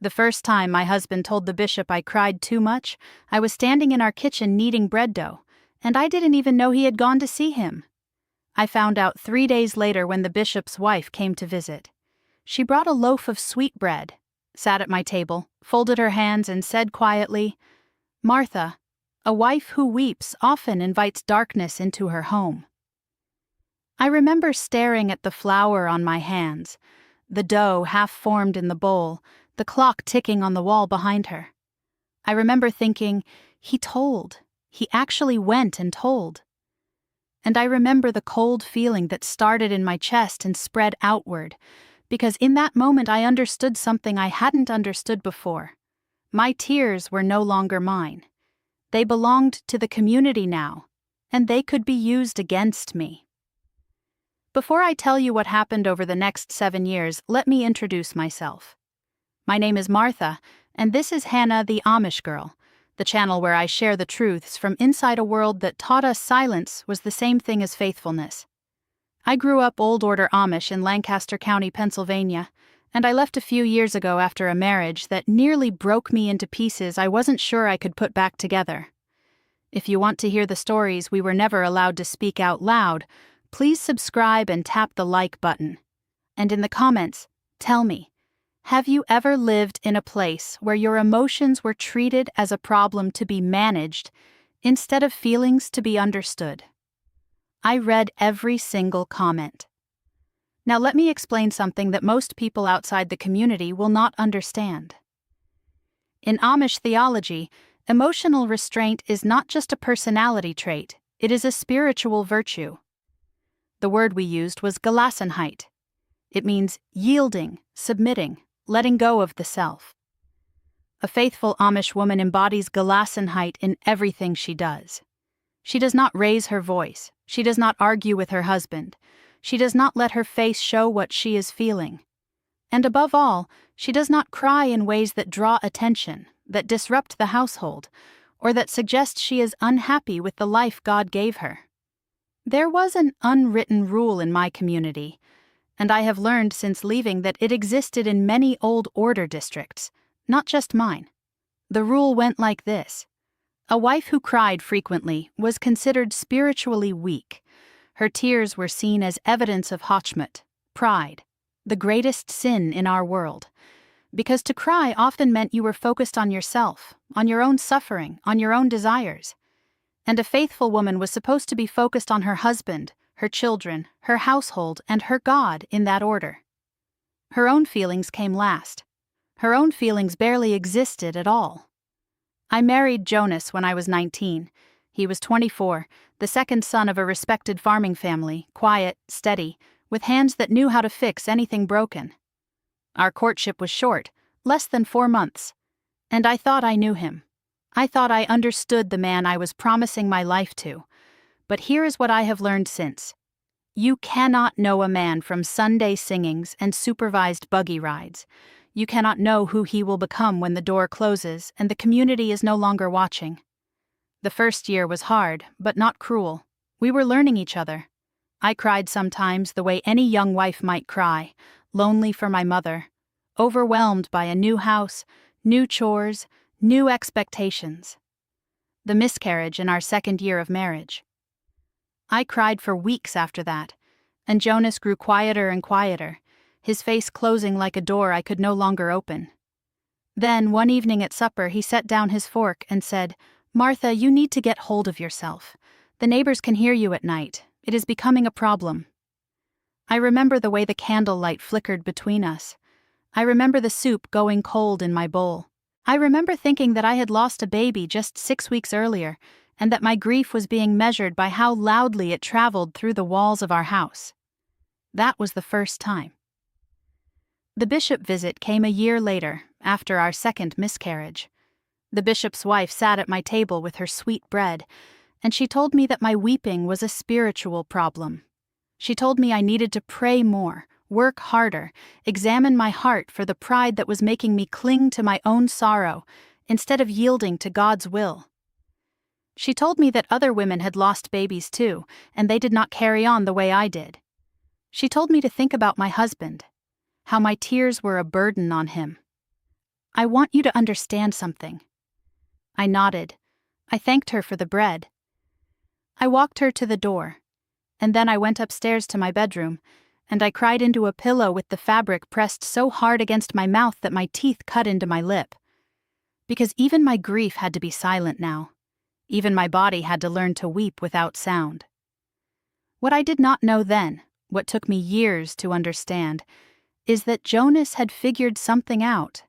The first time my husband told the bishop I cried too much, I was standing in our kitchen kneading bread dough, and I didn't even know he had gone to see him. I found out 3 days later when the bishop's wife came to visit. She brought a loaf of sweet bread, sat at my table, folded her hands, and said quietly, "Martha, a wife who weeps often invites darkness into her home." I remember staring at the flour on my hands, the dough half formed in the bowl, the clock ticking on the wall behind her. I remember thinking, he actually went and told. And I remember the cold feeling that started in my chest and spread outward, because in that moment I understood something I hadn't understood before. My tears were no longer mine. They belonged to the community now, and they could be used against me. Before I tell you what happened over the next 7 years, let me introduce myself. My name is Martha, and this is Hannah the Amish Girl, the channel where I share the truths from inside a world that taught us silence was the same thing as faithfulness. I grew up Old Order Amish in Lancaster County, Pennsylvania, and I left a few years ago after a marriage that nearly broke me into pieces I wasn't sure I could put back together. If you want to hear the stories we were never allowed to speak out loud, please subscribe and tap the like button. And in the comments, tell me, have you ever lived in a place where your emotions were treated as a problem to be managed instead of feelings to be understood? I read every single comment. Now let me explain something that most people outside the community will not understand. In Amish theology, emotional restraint is not just a personality trait, it is a spiritual virtue. The word we used was Gelassenheit. It means yielding, submitting, letting go of the self. A faithful Amish woman embodies Gelassenheit in everything she does. She does not raise her voice. She does not argue with her husband. She does not let her face show what she is feeling. And above all, she does not cry in ways that draw attention, that disrupt the household, or that suggest she is unhappy with the life God gave her. There was an unwritten rule in my community, and I have learned since leaving that it existed in many old order districts, not just mine. The rule went like this. A wife who cried frequently was considered spiritually weak. Her tears were seen as evidence of Hochmut, pride, the greatest sin in our world. Because to cry often meant you were focused on yourself, on your own suffering, on your own desires. And a faithful woman was supposed to be focused on her husband, her children, her household, and her God in that order. Her own feelings came last. Her own feelings barely existed at all. I married Jonas when I was 19. He was 24, the second son of a respected farming family, quiet, steady, with hands that knew how to fix anything broken. Our courtship was short, less than 4 months, and I thought I knew him. I thought I understood the man I was promising my life to. But here is what I have learned since. You cannot know a man from Sunday singings and supervised buggy rides. You cannot know who he will become when the door closes and the community is no longer watching. The first year was hard, but not cruel. We were learning each other. I cried sometimes the way any young wife might cry, lonely for my mother, overwhelmed by a new house, new chores, new expectations. The miscarriage in our second year of marriage. I cried for weeks after that, and Jonas grew quieter and quieter, his face closing like a door I could no longer open. Then, one evening at supper, he set down his fork and said, "Martha, you need to get hold of yourself. The neighbors can hear you at night. It is becoming a problem." I remember the way the candlelight flickered between us. I remember the soup going cold in my bowl. I remember thinking that I had lost a baby just 6 weeks earlier, and that my grief was being measured by how loudly it traveled through the walls of our house. That was the first time. The bishop visit came a year later, after our second miscarriage. The bishop's wife sat at my table with her sweet bread, and she told me that my weeping was a spiritual problem. She told me I needed to pray more, work harder, examine my heart for the pride that was making me cling to my own sorrow instead of yielding to God's will. She told me that other women had lost babies too, and they did not carry on the way I did. She told me to think about my husband, how my tears were a burden on him. I want you to understand something." I nodded. I thanked her for the bread. I walked her to the door, and then I went upstairs to my bedroom, and I cried into a pillow with the fabric pressed so hard against my mouth that my teeth cut into my lip. Because even my grief had to be silent now. Even my body had to learn to weep without sound. What I did not know then, what took me years to understand, is that Jonas had figured something out.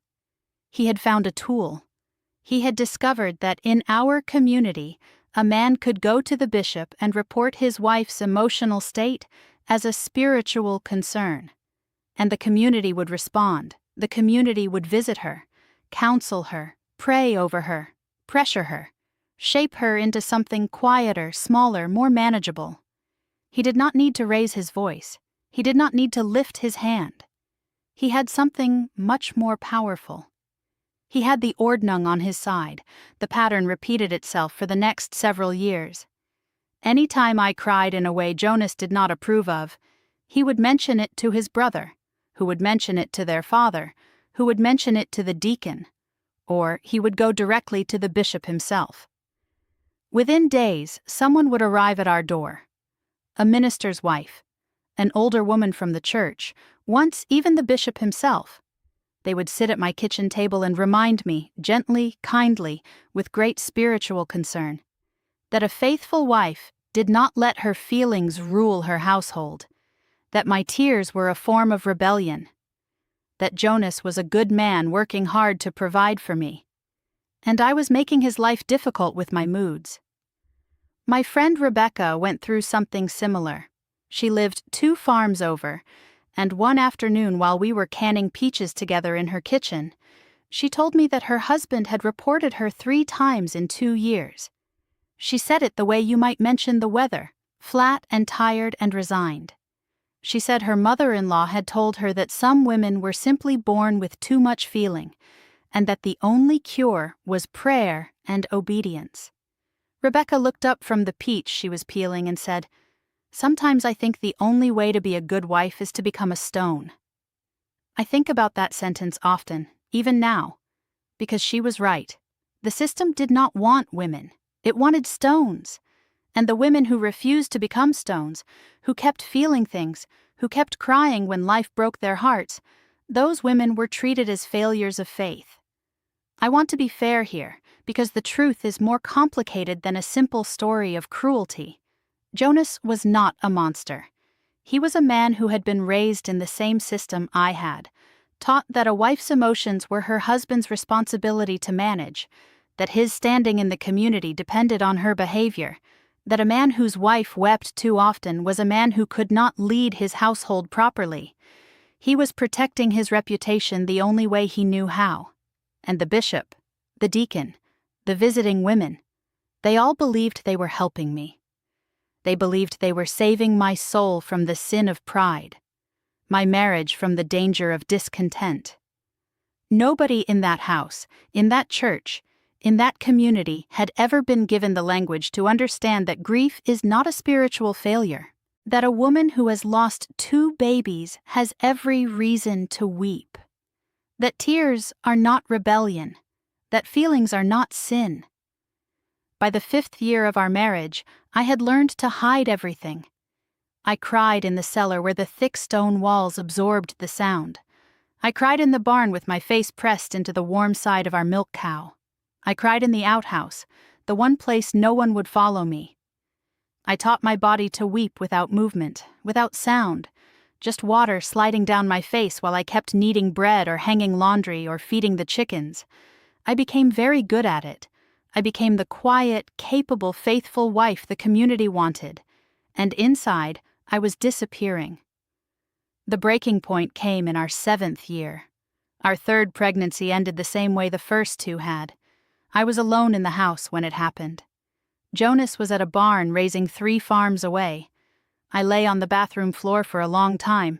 He had found a tool. He had discovered that in our community, a man could go to the bishop and report his wife's emotional state as a spiritual concern. And the community would respond. The community would visit her, counsel her, pray over her, pressure her, shape her into something quieter, smaller, more manageable. He did not need to raise his voice. He did not need to lift his hand. He had something much more powerful. He had the ordnung on his side. The pattern repeated itself for the next several years. Any time I cried in a way Jonas did not approve of, he would mention it to his brother, who would mention it to their father, who would mention it to the deacon, or he would go directly to the bishop himself. Within days, someone would arrive at our door. A minister's wife, an older woman from the church, once even the bishop himself. They would sit at my kitchen table and remind me, gently, kindly, with great spiritual concern, that a faithful wife did not let her feelings rule her household, that my tears were a form of rebellion, that Jonas was a good man working hard to provide for me, and I was making his life difficult with my moods. My friend Rebecca went through something similar. She lived 2 farms over, and one afternoon while we were canning peaches together in her kitchen, she told me that her husband had reported her 3 times in 2 years. She said it the way you might mention the weather, flat and tired and resigned. She said her mother-in-law had told her that some women were simply born with too much feeling, and that the only cure was prayer and obedience. Rebecca looked up from the peach she was peeling and said, "Sometimes I think the only way to be a good wife is to become a stone." I think about that sentence often, even now, because she was right. The system did not want women. It wanted stones. And the women who refused to become stones, who kept feeling things, who kept crying when life broke their hearts, those women were treated as failures of faith. I want to be fair here, because the truth is more complicated than a simple story of cruelty. Jonas was not a monster. He was a man who had been raised in the same system I had, taught that a wife's emotions were her husband's responsibility to manage, that his standing in the community depended on her behavior, that a man whose wife wept too often was a man who could not lead his household properly. He was protecting his reputation the only way he knew how. And the bishop, the deacon, the visiting women, they all believed they were helping me. They believed they were saving my soul from the sin of pride, my marriage from the danger of discontent. Nobody in that house, in that church, in that community had ever been given the language to understand that grief is not a spiritual failure, that a woman who has lost 2 babies has every reason to weep, that tears are not rebellion, that feelings are not sin. By the 5th year of our marriage, I had learned to hide everything. I cried in the cellar where the thick stone walls absorbed the sound. I cried in the barn with my face pressed into the warm side of our milk cow. I cried in the outhouse, the one place no one would follow me. I taught my body to weep without movement, without sound, just water sliding down my face while I kept kneading bread or hanging laundry or feeding the chickens. I became very good at it. I became the quiet, capable, faithful wife the community wanted, and inside, I was disappearing. The breaking point came in our 7th year. Our 3rd pregnancy ended the same way the first 2 had. I was alone in the house when it happened. Jonas was at a barn raising 3 farms away. I lay on the bathroom floor for a long time,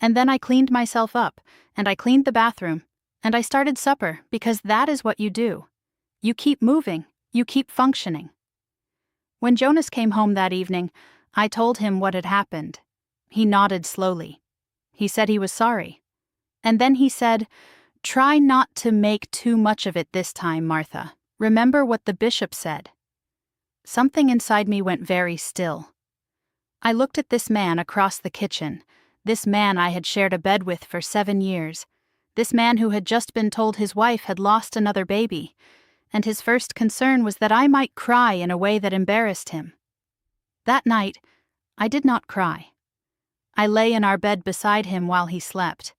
and then I cleaned myself up, and I cleaned the bathroom, and I started supper because that is what you do. You keep moving, you keep functioning. When Jonas came home that evening, I told him what had happened. He nodded slowly. He said he was sorry. And then he said, try not to make too much of it this time, Martha. Remember what the bishop said." Something inside me went very still. I looked at this man across the kitchen, this man I had shared a bed with for 7 years, this man who had just been told his wife had lost another baby, and his first concern was that I might cry in a way that embarrassed him. That night, I did not cry. I lay in our bed beside him while he slept,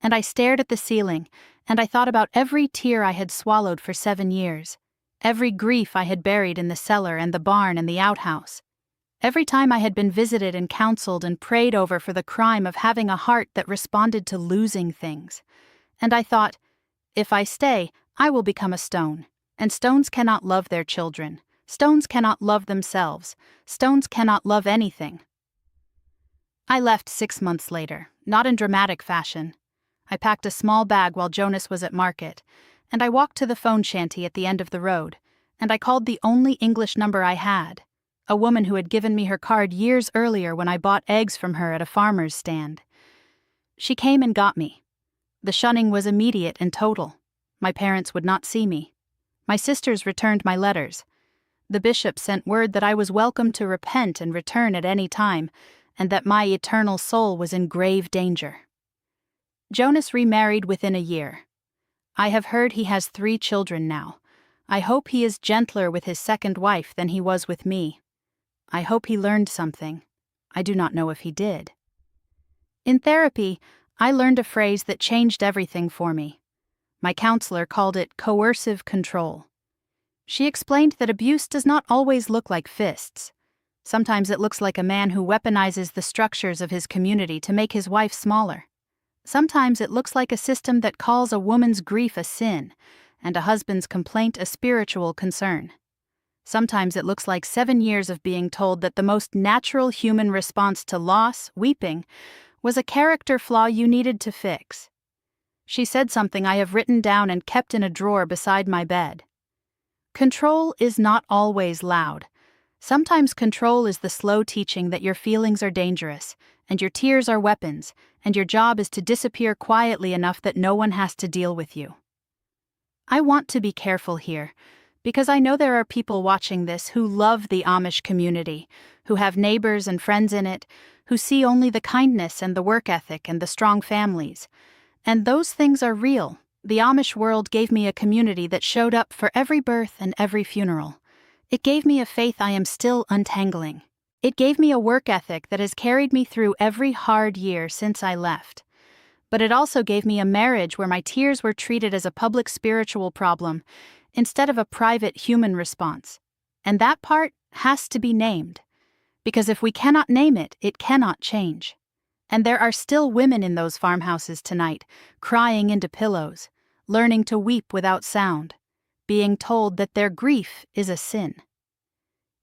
and I stared at the ceiling, and I thought about every tear I had swallowed for 7 years, every grief I had buried in the cellar and the barn and the outhouse, every time I had been visited and counseled and prayed over for the crime of having a heart that responded to losing things. And I thought, if I stay, I will become a stone, and stones cannot love their children. Stones cannot love themselves. Stones cannot love anything. I left 6 months later, not in dramatic fashion. I packed a small bag while Jonas was at market, and I walked to the phone shanty at the end of the road, and I called the only English number I had, a woman who had given me her card years earlier when I bought eggs from her at a farmer's stand. She came and got me. The shunning was immediate and total. My parents would not see me. My sisters returned my letters. The bishop sent word that I was welcome to repent and return at any time, and that my eternal soul was in grave danger. Jonas remarried within a year. I have heard he has 3 children now. I hope he is gentler with his second wife than he was with me. I hope he learned something. I do not know if he did. In therapy, I learned a phrase that changed everything for me. My counselor called it coercive control. She explained that abuse does not always look like fists. Sometimes it looks like a man who weaponizes the structures of his community to make his wife smaller. Sometimes it looks like a system that calls a woman's grief a sin, and a husband's complaint a spiritual concern. Sometimes it looks like 7 years of being told that the most natural human response to loss, weeping, was a character flaw you needed to fix. She said something I have written down and kept in a drawer beside my bed. Control is not always loud. Sometimes control is the slow teaching that your feelings are dangerous, and your tears are weapons, and your job is to disappear quietly enough that no one has to deal with you. I want to be careful here, because I know there are people watching this who love the Amish community, who have neighbors and friends in it, who see only the kindness and the work ethic and the strong families. And those things are real. The Amish world gave me a community that showed up for every birth and every funeral. It gave me a faith I am still untangling. It gave me a work ethic that has carried me through every hard year since I left. But it also gave me a marriage where my tears were treated as a public spiritual problem instead of a private human response. And that part has to be named. Because if we cannot name it, it cannot change. And there are still women in those farmhouses tonight, crying into pillows, learning to weep without sound, being told that their grief is a sin.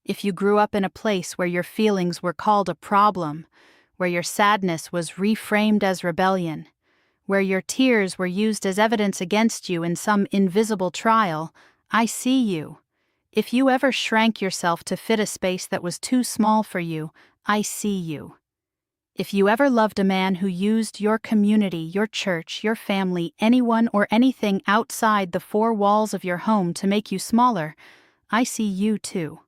If you grew up in a place where your feelings were called a problem, where your sadness was reframed as rebellion, where your tears were used as evidence against you in some invisible trial, I see you. If you ever shrank yourself to fit a space that was too small for you, I see you. If you ever loved a man who used your community, your church, your family, anyone or anything outside the 4 walls of your home to make you smaller, I see you too.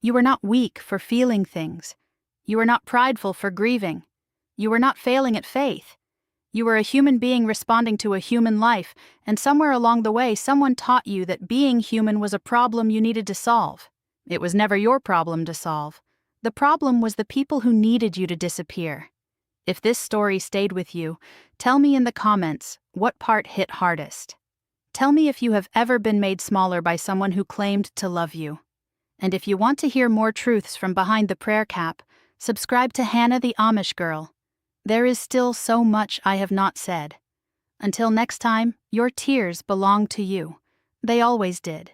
You are not weak for feeling things. You are not prideful for grieving. You are not failing at faith. You were a human being responding to a human life, and somewhere along the way someone taught you that being human was a problem you needed to solve. It was never your problem to solve. The problem was the people who needed you to disappear. If this story stayed with you, tell me in the comments what part hit hardest. Tell me if you have ever been made smaller by someone who claimed to love you. And if you want to hear more truths from behind the prayer cap, subscribe to Hannah the Amish Girl. There is still so much I have not said. Until next time, your tears belong to you. They always did.